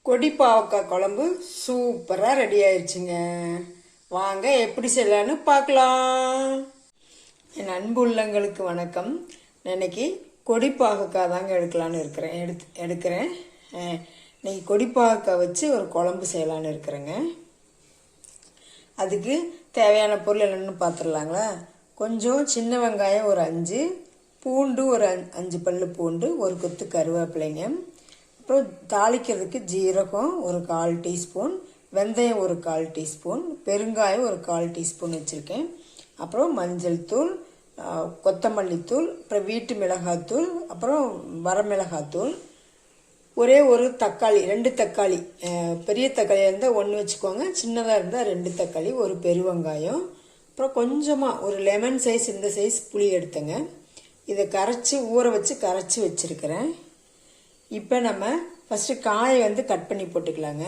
கொடி பாவக்காய் குழம்பு சூப்பராக ரெடி ஆயிடுச்சுங்க. வாங்க எப்படி செய்யலான்னு பார்க்கலாம். என் அன்பு உள்ளங்களுக்கு வணக்கம். இன்னைக்கு கொடி பாவக்காய் தாங்க எடுக்கலான்னு எடுக்கிறேன். இன்னைக்கு கொடி பாவக்காய் வச்சு ஒரு குழம்பு செய்யலான்னு இருக்கிறேங்க. அதுக்கு தேவையான பொருள் என்னென்னு பார்த்துடலாங்களா. கொஞ்சம் சின்ன வெங்காயம் ஒரு 5, பூண்டு ஒரு 5 பல்லு பூண்டு, ஒரு கொத்து கருவேப்பிலைங்க. அப்புறம் தாளிக்கிறதுக்கு ஜீரகம் ஒரு 1/4 டீஸ்பூன், வெந்தயம் ஒரு 1/4 டீஸ்பூன், பெருங்காயம் ஒரு 1/4 டீஸ்பூன் வச்சுருக்கேன். அப்புறம் மஞ்சள் தூள், கொத்தமல்லி தூள், அப்புறம் வீட்டு மிளகாத்தூள், அப்புறம் வரமிளகாத்தூள், ஒரே ஒரு தக்காளி, 2 தக்காளி, பெரிய தக்காளியாக இருந்தால் 1 வச்சுக்கோங்க, சின்னதாக இருந்தால் 2 தக்காளி, ஒரு பெருவெங்காயம், அப்புறம் கொஞ்சமாக ஒரு லெமன் சைஸ் இந்த சைஸ் புளி எடுத்துங்க. இதை கரைச்சி ஊற வச்சு கரைச்சி வச்சுருக்கிறேன். இப்போ நம்ம ஃபஸ்ட்டு காயை கட் பண்ணி போட்டுக்கலாங்க.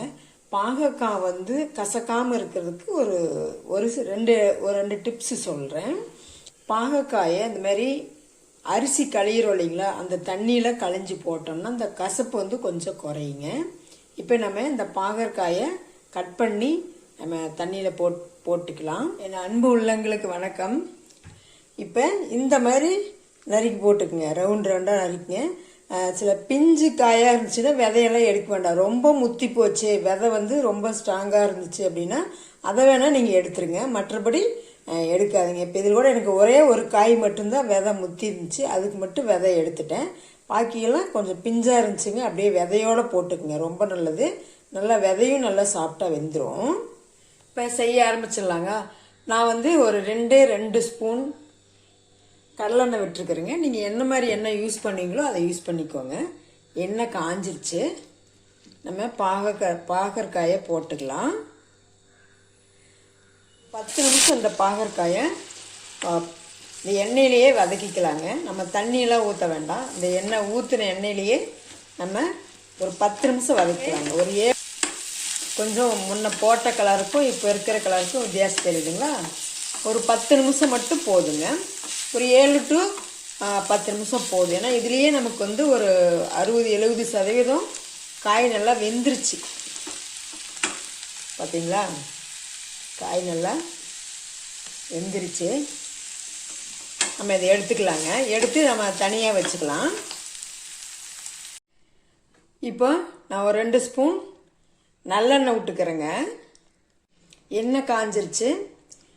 பாகக்காய் கசக்காமல் இருக்கிறதுக்கு ஒரு ரெண்டு டிப்ஸு சொல்கிறேன். பாகக்காயை இந்த மாதிரி அரிசி களையிறோம் இல்லைங்களா, அந்த தண்ணியில் களைஞ்சி போட்டோம்னா அந்த கசப்பு கொஞ்சம் குறையுங்க. இப்போ நம்ம இந்த பாகற்காயை கட் பண்ணி நம்ம தண்ணியில் போட்டுக்கலாம். என் அன்பு உள்ளங்களுக்கு வணக்கம். இப்போ இந்த மாதிரி நறுக்கி போட்டுக்குங்க, ரவுண்டாக நறுக்குங்க. சில பிஞ்சு காயாக இருந்துச்சுன்னா விதையெல்லாம் எடுக்க வேண்டாம். ரொம்ப முத்தி போச்சு, விதை ரொம்ப ஸ்ட்ராங்காக இருந்துச்சு அப்படின்னா அதை வேணால் நீங்கள் எடுத்துருங்க, மற்றபடி எடுக்காதீங்க. இப்போ இதில் கூட எனக்கு ஒரே ஒரு காய் மட்டும்தான் விதை முத்தி இருந்துச்சு, அதுக்கு மட்டும் விதை எடுத்துட்டேன். பாக்கியெல்லாம் கொஞ்சம் பிஞ்சாக இருந்துச்சுங்க, அப்படியே விதையோடு போட்டுக்குங்க, ரொம்ப நல்லது. நல்லா விதையும் நல்லா சாப்பிட்டா வெந்துடும். இப்போ செய்ய ஆரம்பிச்சிடலாங்க. நான் ஒரு 2 ஸ்பூன் கடலெண்ணெய் விட்டுருக்குறேங்க. நீங்கள் என்ன மாதிரி எண்ணெய் யூஸ் பண்ணுவீங்களோ அதை யூஸ் பண்ணிக்கோங்க. எண்ணெய் காஞ்சிருச்சு. நம்ம பாகற்காயை போட்டுக்கலாம். 10 நிமிஷம் இந்த பாகற்காயை இந்த எண்ணெயிலேயே வதக்கிக்கலாங்க. நம்ம தண்ணியெல்லாம் ஊற்ற வேண்டாம். இந்த எண்ணெய் ஊற்றின எண்ணெயிலேயே நம்ம ஒரு 10 நிமிஷம் வதக்கிக்கலாங்க. கொஞ்சம் முன்ன போட்ட கலருக்கும் இப்போ இருக்கிற கலருக்கும் வித்தியாசம் தெரியுதுங்களா. ஒரு 10 நிமிஷம் மட்டும் போதுங்க. ஒரு 7 to 10 நிமிஷம் போதும். ஏன்னா இதுலேயே நமக்கு ஒரு 60-70% காய் நல்லா வெந்துருச்சு. பார்த்தீங்களா, காய் நல்லா வெந்துருச்சு. நம்ம இதை எடுத்துக்கலாங்க. எடுத்து நம்ம தனியாக வச்சுக்கலாம். இப்போ நான் ஒரு 2 ஸ்பூன் நல்லெண்ணெய் விட்டுக்கிறேங்க. எண்ணெய் காஞ்சிருச்சு.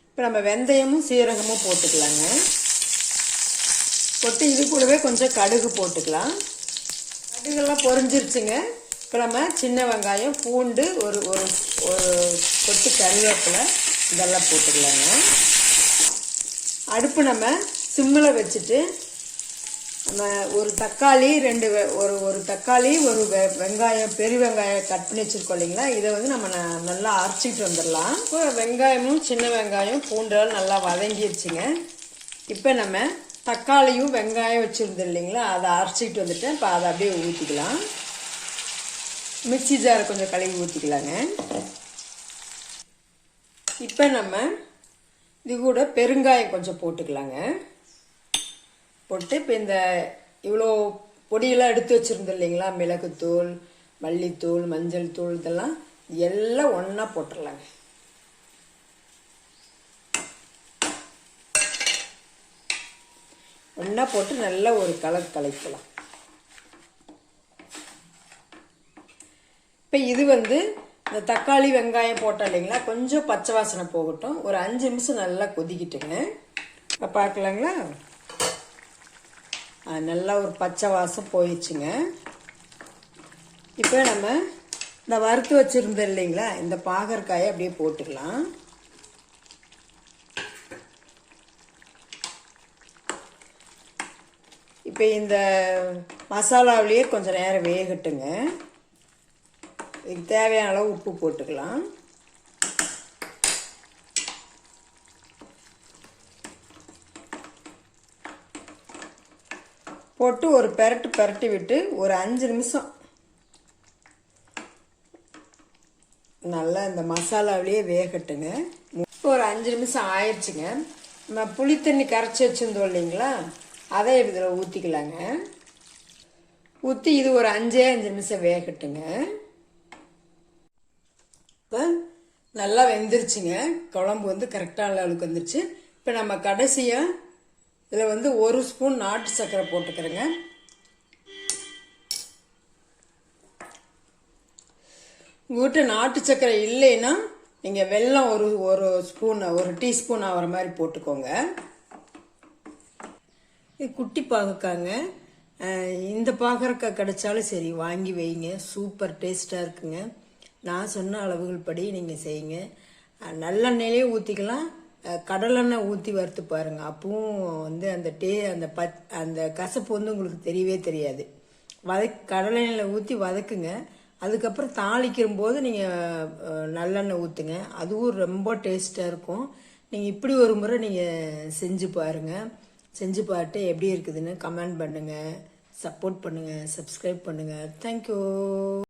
இப்போ நம்ம வெந்தயமும் சீரகமும் போட்டுக்கலாங்க. போட்டு இது கூடவே கொஞ்சம் கடுகு போட்டுக்கலாம். கடுகெல்லாம் பொரிஞ்சிருச்சுங்க. இப்போ நம்ம சின்ன வெங்காயம், பூண்டு, ஒரு கொத்து கருவேப்பிலை இதெல்லாம் போட்டுக்கலாங்க. அடுப்பு நம்ம சிம்மில் வச்சுட்டு நம்ம ஒரு தக்காளி, ஒரு தக்காளி, ஒரு வெங்காயம், பெரிய வெங்காயம் கட் பண்ணி வச்சுருக்கோம் இல்லைங்களா, இதை நம்ம நல்லா அரைச்சிக்கிட்டு வந்துடலாம். இப்போ வெங்காயமும் சின்ன வெங்காயம் பூண்டெல்லாம் நல்லா வதங்கிடுச்சுங்க. இப்போ நம்ம தக்காளியும் வெங்காயம் வச்சுருந்தோம் இல்லைங்களா, அதை அரைச்சிக்கிட்டு வந்துட்டேன். இப்போ அதை அப்படியே ஊற்றிக்கலாம். மிக்சி ஜாரை கொஞ்சம் கழுவி ஊற்றிக்கலாங்க. இப்போ நம்ம இது கூட பெருங்காயம் கொஞ்சம் போட்டுக்கலாங்க. போட்டு இப்போ இவ்வளோ பொடியெல்லாம் எடுத்து வச்சுருந்தோம் இல்லைங்களா, மிளகுத்தூள், மல்லித்தூள், மஞ்சள் தூள், இதெல்லாம் எல்லாம் ஒன்றா போட்டுடலாங்க. ஒன்றா போட்டு நல்லா ஒரு கலக்கலாம். இப்போ இது இந்த தக்காளி வெங்காயம் போட்டோம் இல்லைங்களா, கொஞ்சம் பச்சை வாசனை போகட்டும். ஒரு 5 நிமிஷம் நல்லா கொதிக்கிட்டுங்க. இப்போ பார்க்கலாங்களா, நல்லா ஒரு பச்சை வாசம் போயிடுச்சுங்க. இப்போ நம்ம இந்த வறுத்து வச்சுருந்தோம் இல்லைங்களா, இந்த பாகற்காயை அப்படியே போட்டுக்கலாம். இப்போ இந்த மசாலாவிலேயே கொஞ்சம் நேரம் வேகட்டுங்க. இதுக்கு தேவையான அளவு உப்பு போட்டுக்கலாம். போட்டு ஒரு பெரட்டி விட்டு ஒரு 5 நிமிஷம் நல்லா இந்த மசாலாவிலேயே வேகட்டுங்க. ஒரு 5 நிமிஷம் ஆயிடுச்சுங்க. நம்ம புளி தண்ணி கரைச்சி வச்சுருந்தோம் இல்லைங்களா, அதை இதில் ஊற்றிக்கலாங்க. ஊற்றி இது ஒரு 5 நிமிஷம் வேகட்டுங்க. இப்போ நல்லா வெந்துருச்சுங்க. குழம்பு வந்து கரெக்டான அளவுக்கு வந்துருச்சு. இப்போ நம்ம கடைசியாக இதில் வந்து 1 ஸ்பூன் நாட்டு சர்க்கரை போட்டுக்கிறேங்க. உங்கள்கிட்ட நாட்டு சர்க்கரை இல்லைன்னா நீங்கள் வெல்லம் ஒரு ஸ்பூன், 1 டீஸ்பூன் ஆகிற மாதிரி போட்டுக்கோங்க. இது குட்டி பாகக்காங்க. இந்த பாகற்காய் கிடைச்சாலும் சரி வாங்கி வைங்க. சூப்பர் டேஸ்ட்டாக இருக்குங்க. நான் சொன்ன அளவுகள் படி நீங்கள் செய்யுங்க. நல்லெண்ணெயிலே ஊற்றிக்கலாம், கடலெண்ணெய் ஊற்றி வறுத்து பாருங்கள். அப்பவும் வந்து அந்த கசப்பு வந்து உங்களுக்கு தெரியவே தெரியாது. கடலெண்ணெயில் ஊற்றி வதக்குங்க. அதுக்கப்புறம் தாளிக்கும் போது நீங்கள் நல்லெண்ணெய் ஊற்றுங்க. அதுவும் ரொம்ப டேஸ்ட்டாக இருக்கும். நீங்கள் இப்படி ஒரு முறை நீங்கள் செஞ்சு பாருங்கள். செஞ்சு பார்த்து எப்படி இருக்குதுன்னு கமெண்ட் பண்ணுங்கள், சப்போர்ட் பண்ணுங்கள், சப்ஸ்கிரைப் பண்ணுங்கள். தேங்க்யூ.